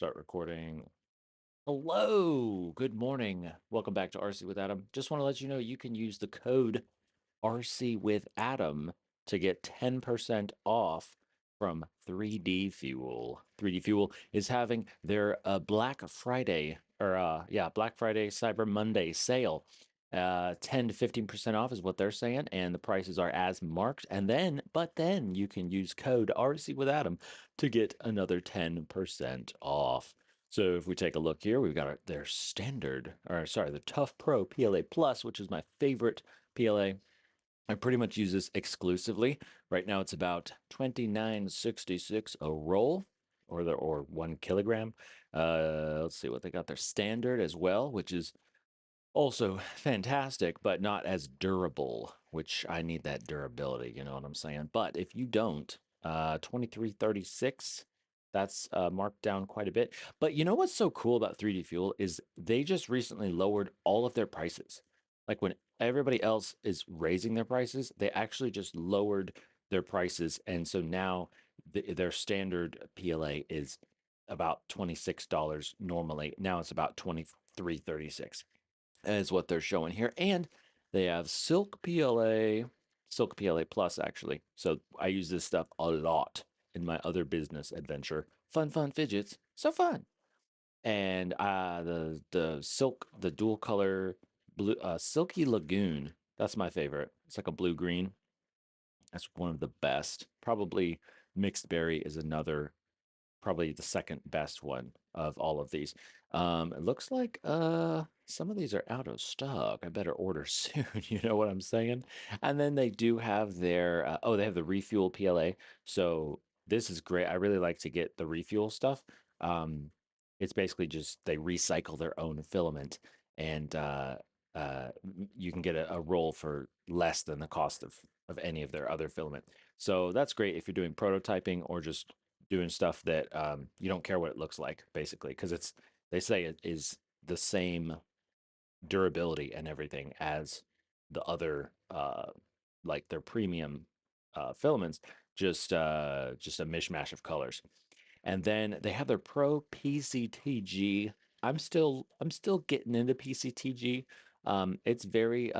Start recording. Hello, good morning. Welcome back to RC with Adam. Just want to let you know you can use the code RC with Adam to get 10% off from 3D-Fuel. 3D-Fuel is having their Black Friday Black Friday Cyber Monday sale. 10 to 15% off is what they're saying, and the prices are as marked. But then you can use code RC with Adam to get another 10% off. So if we take a look here, we've got their the Tough Pro PLA Plus, which is my favorite PLA. I pretty much use this exclusively. Right now it's about 29.66 a roll or 1 kilogram. Let's see what they got there. Standard as well, which is also fantastic, but not as durable, which I need that durability, you know what I'm saying? But if you don't, 23.36, that's marked down quite a bit. But you know what's so cool about 3D-Fuel is they just recently lowered all of their prices. Like when everybody else is raising their prices, they actually just lowered their prices. And so now their standard PLA is about $26 normally. Now it's about 23.36 is what they're showing here. And they have Silk PLA Plus, actually. So I use this stuff a lot in my other business adventure. Fun fidgets. So fun. And the dual color blue Silky Lagoon. That's my favorite. It's like a blue green. That's one of the best. Probably mixed berry is another, probably the second best one of all of these. It looks like some of these are out of stock. I better order soon, you know what I'm saying? And then they do have their they have the refuel PLA. So this is great. I really like to get the refuel stuff. It's basically just they recycle their own filament, and uh, you can get a roll for less than the cost of any of their other filament. So that's great if you're doing prototyping or just doing stuff that you don't care what it looks like, basically, because they say it is the same durability and everything as the other like their premium filaments, just a mishmash of colors. And then they have their Pro PCTG. I'm still getting into PCTG. It's very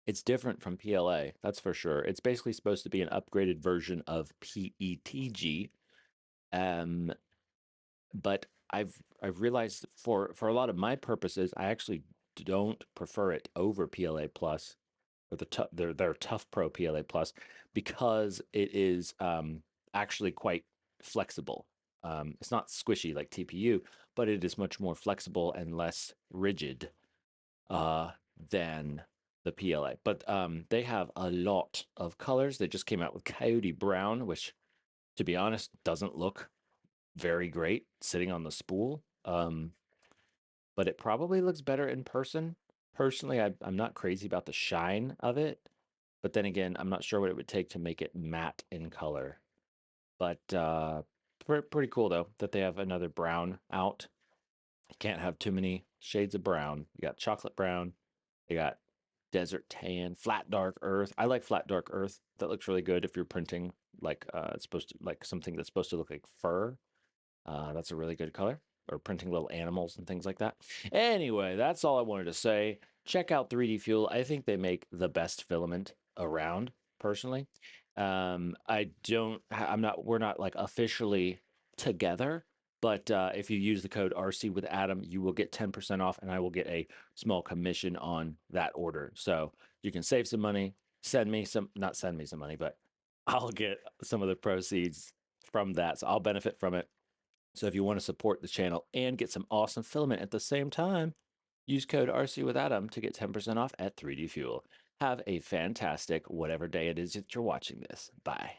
it's different from PLA, that's for sure. It's basically supposed to be an upgraded version of PETG. Um, but I've realized for a lot of my purposes, I actually don't prefer it over PLA Plus or their Tough Pro PLA Plus because it is actually quite flexible. It's not squishy like TPU, but it is much more flexible and less rigid than the PLA. But they have a lot of colors. They just came out with Coyote Brown, which, to be honest, doesn't look very great sitting on the spool. But it probably looks better in person. Personally, I'm not crazy about the shine of it. But then again, I'm not sure what it would take to make it matte in color. But pretty cool, though, that they have another brown out. You can't have too many shades of brown. You got chocolate brown, you got desert tan, flat dark earth. I like flat dark earth. That looks really good if you're printing like it's supposed to like something that's supposed to look like fur. That's a really good color. Or printing little animals and things like that. Anyway, that's all I wanted to say. Check out 3D-Fuel. I think they make the best filament around, personally. We're not like officially together, but if you use the code RC with Adam, you will get 10% off, and I will get a small commission on that order. So you can save some money, not send me some money, but I'll get some of the proceeds from that. So I'll benefit from it. So if you want to support the channel and get some awesome filament at the same time, use code RC with Adam to get 10% off at 3D Fuel. Have a fantastic whatever day it is that you're watching this. Bye.